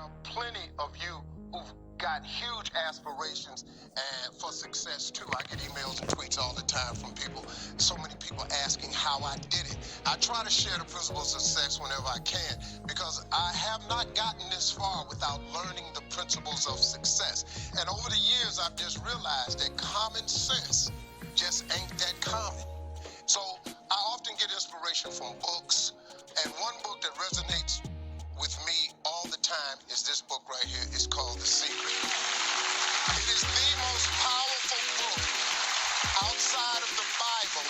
are plenty of you who've got huge aspirations and for success too. I get emails and tweets all the time from people. So many people asking how I did it. I try to share the principles of success whenever I can because I have not gotten this far without learning the principles of success. And over the years, I've just realized that common sense just ain't that common. So I often get inspiration from books, and one book that resonates with me all the time is this book right here. It's called The Secret. It is the most powerful book outside of the Bible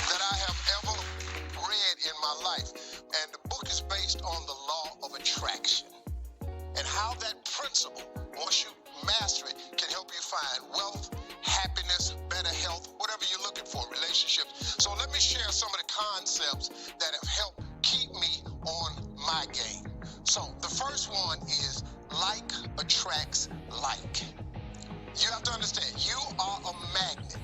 that I have ever read in my life. And the book is based on the law of attraction and how that principle, once you master it, can help you find wealth, happiness, better health, whatever you're looking for, relationships. So let me share some of the concepts that have helped keep me on my game. So the first one is like attracts like. You have to understand, you are a magnet.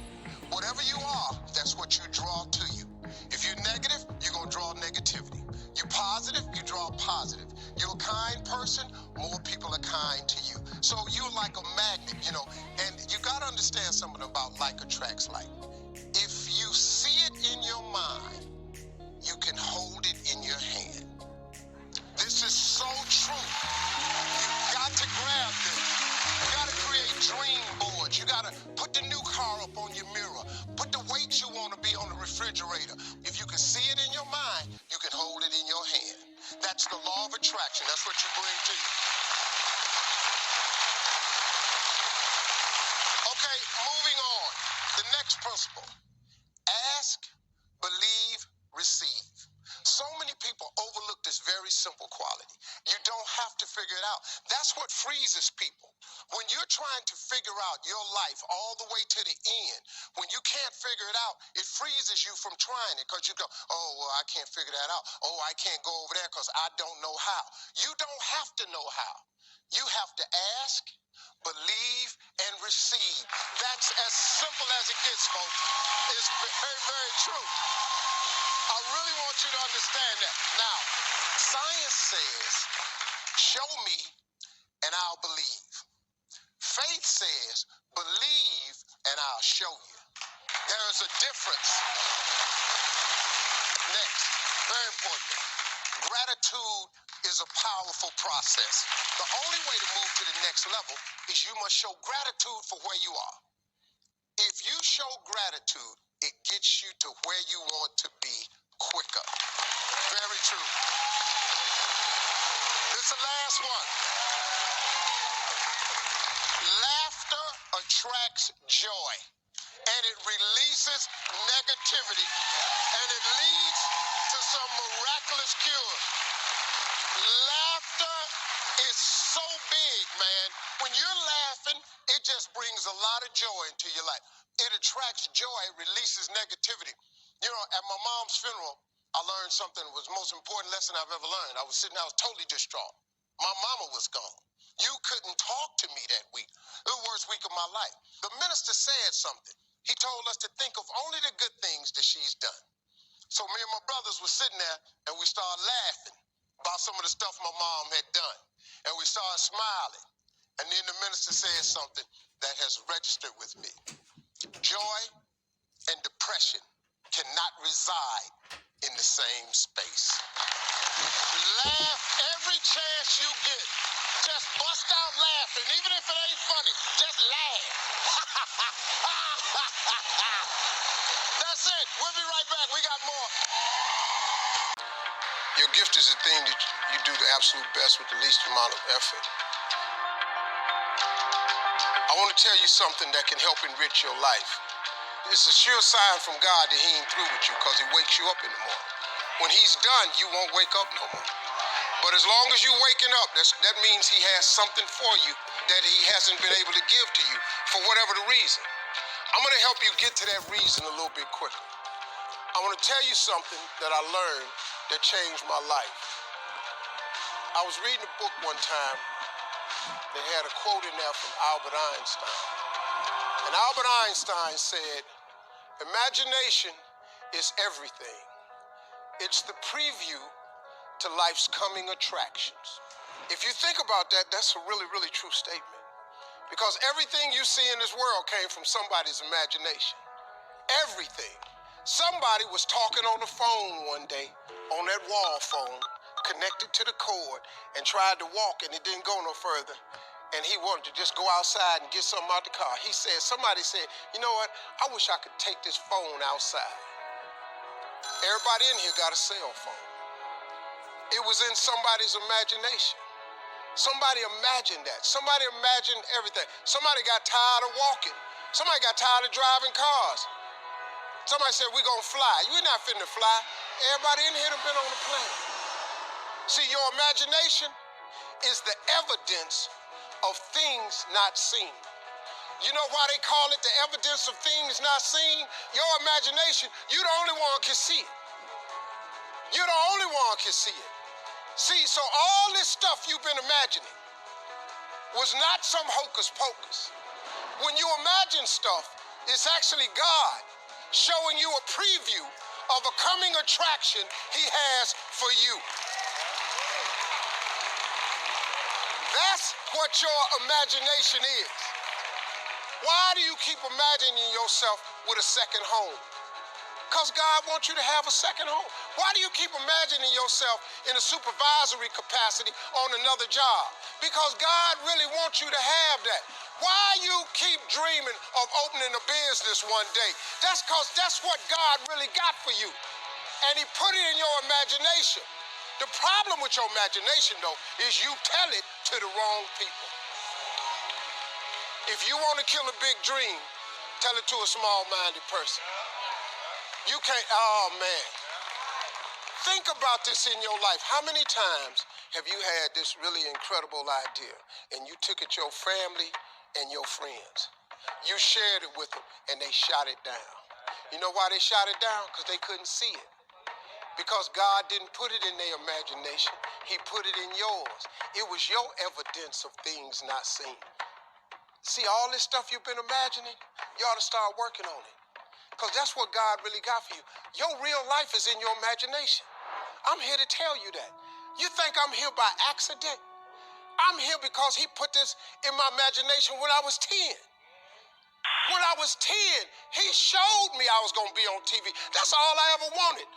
Whatever you are, that's what you draw to you. If you're negative, you're going to draw negativity. You're positive, you draw positive. You're a kind person, more people are kind to you. So you're like a magnet, and you got to understand something about like attracts like. If you see it in your mind, you can hold it in your hand. This is so true. You got to grab this. You got to create dream boards. You got to put the new car up on your mirror. Put the weight you want to be on the refrigerator. If you can see it in your mind, you can hold it in your hand. That's the law of attraction. That's what you bring to you. Okay, moving on. The next principle. Ask, believe, receive. So many people overlook this very simple quality. You don't have to figure it out. That's what freezes people. When you're trying to figure out your life all the way to the end, when you can't figure it out, it freezes you from trying it because you go, oh, well, I can't figure that out. Oh, I can't go over there because I don't know how. You don't have to know how. You have to ask, believe, and receive. That's as simple as it gets, folks. It's very, very true. I really want you to understand that. Now, science says, show me and I'll believe. Faith says, believe and I'll show you. There is a difference. Next, very important. Gratitude is a powerful process. The only way to move to the next level is you must show gratitude for where you are. If you show gratitude, it gets you to where you want to be quicker. Very true. This is the last one. Laughter attracts joy, and it releases negativity, and it leads to some miraculous cures. Laughter is so big, man. When you're laughing, it just brings a lot of joy into your life. It attracts joy, it releases negativity. At my mom's funeral, I learned something that was the most important lesson I've ever learned. I was sitting there, I was totally distraught. My mama was gone. You couldn't talk to me that week. It was the worst week of my life. The minister said something. He told us to think of only the good things that she's done. So me and my brothers were sitting there, and we started laughing about some of the stuff my mom had done. And we started smiling. And then the minister said something that has registered with me. Joy and depression cannot reside in the same space. Laugh every chance you get. Just bust out laughing, even if it ain't funny. Just laugh. That's it. We'll be right back. We got more. Your gift is the thing that you do the absolute best with the least amount of effort. I want to tell you something that can help enrich your life. It's a sure sign from God that he ain't through with you because he wakes you up in the morning. When he's done, you won't wake up no more. But as long as you're waking up, that means he has something for you that he hasn't been able to give to you for whatever the reason. I'm going to help you get to that reason a little bit quicker. I want to tell you something that I learned that changed my life. I was reading a book one time that had a quote in there from Albert Einstein. And Albert Einstein said, imagination is everything. It's the preview to life's coming attractions. If you think about that, that's a really, really true statement. Because everything you see in this world came from somebody's imagination. Everything. Somebody was talking on the phone one day, on that wall phone, connected to the cord, and tried to walk, and it didn't go no further. And he wanted to just go outside and get something out the car. Somebody said, you know what? I wish I could take this phone outside. Everybody in here got a cell phone. It was in somebody's imagination. Somebody imagined that. Somebody imagined everything. Somebody got tired of walking. Somebody got tired of driving cars. Somebody said, we're going to fly. You're not finna fly. Everybody in here done been on the plane. See, your imagination is the evidence of things not seen. You know why they call it the evidence of things not seen? Your imagination, you're the only one can see it. You're the only one can see it. See, so all this stuff you've been imagining was not some hocus pocus. When you imagine stuff, it's actually God showing you a preview of a coming attraction he has for you. That's what your imagination is. Why do you keep imagining yourself with a second home? Because God wants you to have a second home. Why do you keep imagining yourself in a supervisory capacity on another job? Because God really wants you to have that. Why you keep dreaming of opening a business one day? That's because that's what God really got for you. And he put it in your imagination. The problem with your imagination, though, is you tell it to the wrong people. If you want to kill a big dream, tell it to a small-minded person. You can't, oh man. Think about this in your life. How many times have you had this really incredible idea and you took it to your family and your friends? You shared it with them and they shot it down. You know why they shot it down? Because they couldn't see it. Because God didn't put it in their imagination. He put it in yours. It was your evidence of things not seen. See, all this stuff you've been imagining, you ought to start working on it. Because that's what God really got for you. Your real life is in your imagination. I'm here to tell you that. You think I'm here by accident? I'm here because he put this in my imagination when I was 10. When I was 10, he showed me I was going to be on TV. That's all I ever wanted.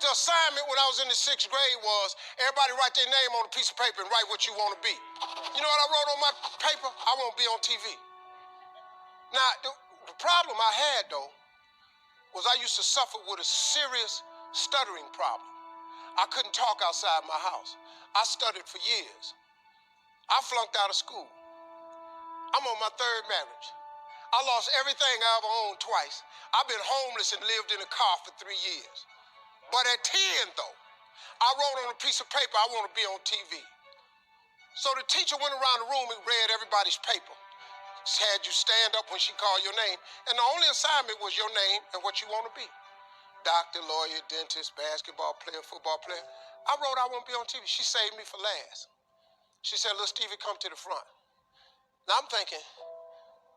The assignment when I was in the 6th grade was everybody write their name on a piece of paper and write what you want to be. You know what I wrote on my paper? I want to be on TV. Now, the problem I had, though, was I used to suffer with a serious stuttering problem. I couldn't talk outside my house. I stuttered for years. I flunked out of school. I'm on my 3rd marriage. I lost everything I ever owned twice. I've been homeless and lived in a car for 3 years. But at 10, though, I wrote on a piece of paper, I want to be on TV. So the teacher went around the room and read everybody's paper. Had you stand up when she called your name, and the only assignment was your name and what you want to be. Doctor, lawyer, dentist, basketball player, football player. I wrote I want to be on TV. She saved me for last. She said, little Stevie, come to the front. Now I'm thinking,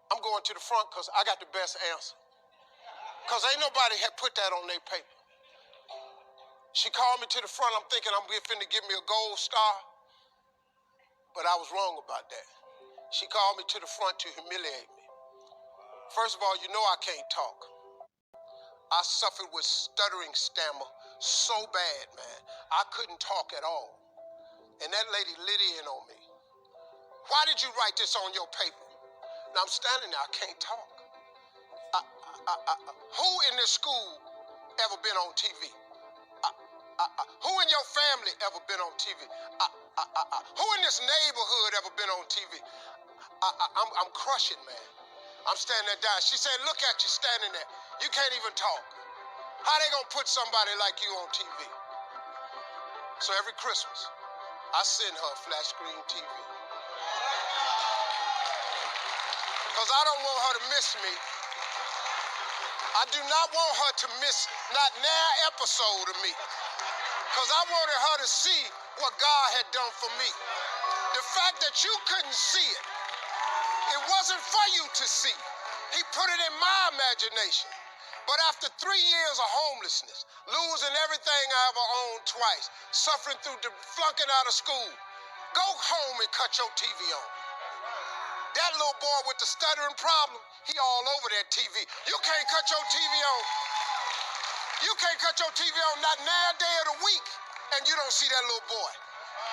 I'm going to the front because I got the best answer. Because ain't nobody had put that on their paper. She called me to the front. I'm thinking I'm finna give me a gold star. But I was wrong about that. She called me to the front to humiliate me. First of all, you know I can't talk. I suffered with stuttering stammer so bad, man. I couldn't talk at all. And that lady lit in on me. Why did you write this on your paper? Now I'm standing there, I can't talk. Who in this school ever been on TV? Who in your family ever been on TV? Who in this neighborhood ever been on TV? I'm crushing, man. I'm standing there dying. She said, look at you standing there. You can't even talk. How they gonna put somebody like you on TV? So every Christmas, I send her a flat screen TV. Because I don't want her to miss me. I do not want her to miss not an episode of me. Because I wanted her to see what God had done for me. The fact that you couldn't see it, it wasn't for you to see. He put it in my imagination. But after 3 years of homelessness, losing everything I ever owned twice, suffering through flunking out of school, go home and cut your TV on. That little boy with the stuttering problem, he all over that TV. You can't cut your TV on. You can't cut your TV on not now day of the week, and you don't see that little boy.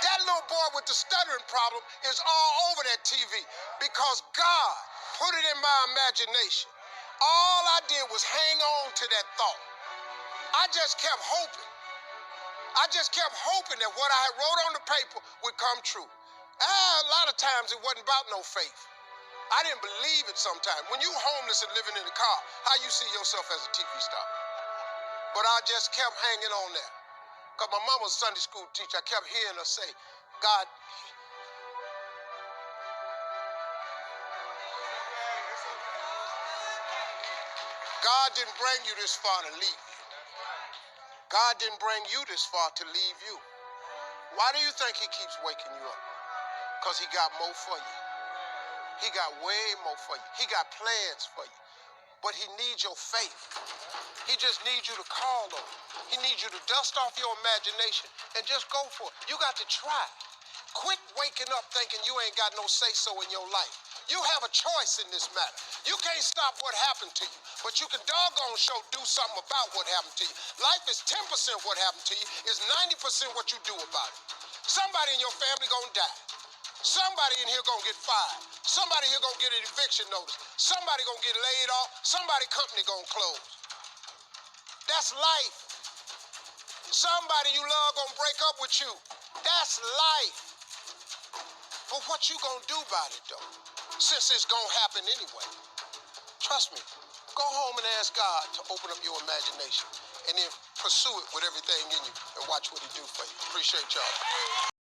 That little boy with the stuttering problem is all over that TV because God put it in my imagination. All I did was hang on to that thought. I just kept hoping. I just kept hoping that what I had wrote on the paper would come true. A lot of times it wasn't about no faith. I didn't believe it sometimes. When you homeless and living in a car, how you see yourself as a TV star? But I just kept hanging on there. Because my mama was a Sunday school teacher. I kept hearing her say, God didn't bring you this far to leave you. God didn't bring you this far to leave you. Why do you think he keeps waking you up? Because he got more for you. He got way more for you. He got plans for you. But he needs your faith. He just needs you to call on him. He needs you to dust off your imagination and just go for it. You got to try. Quit waking up thinking you ain't got no say-so in your life. You have a choice in this matter. You can't stop what happened to you, but you can doggone sure do something about what happened to you. Life is 10% what happened to you, is 90% what you do about it. Somebody in your family gonna die. Somebody in here gonna get fired. Somebody here gonna get an eviction notice. Somebody gonna get laid off. Somebody company gonna close. That's life. Somebody you love gonna break up with you. That's life. But what you gonna do about it though? Since it's gonna happen anyway. Trust me, go home and ask God to open up your imagination and then pursue it with everything in you and watch what he do for you. Appreciate y'all.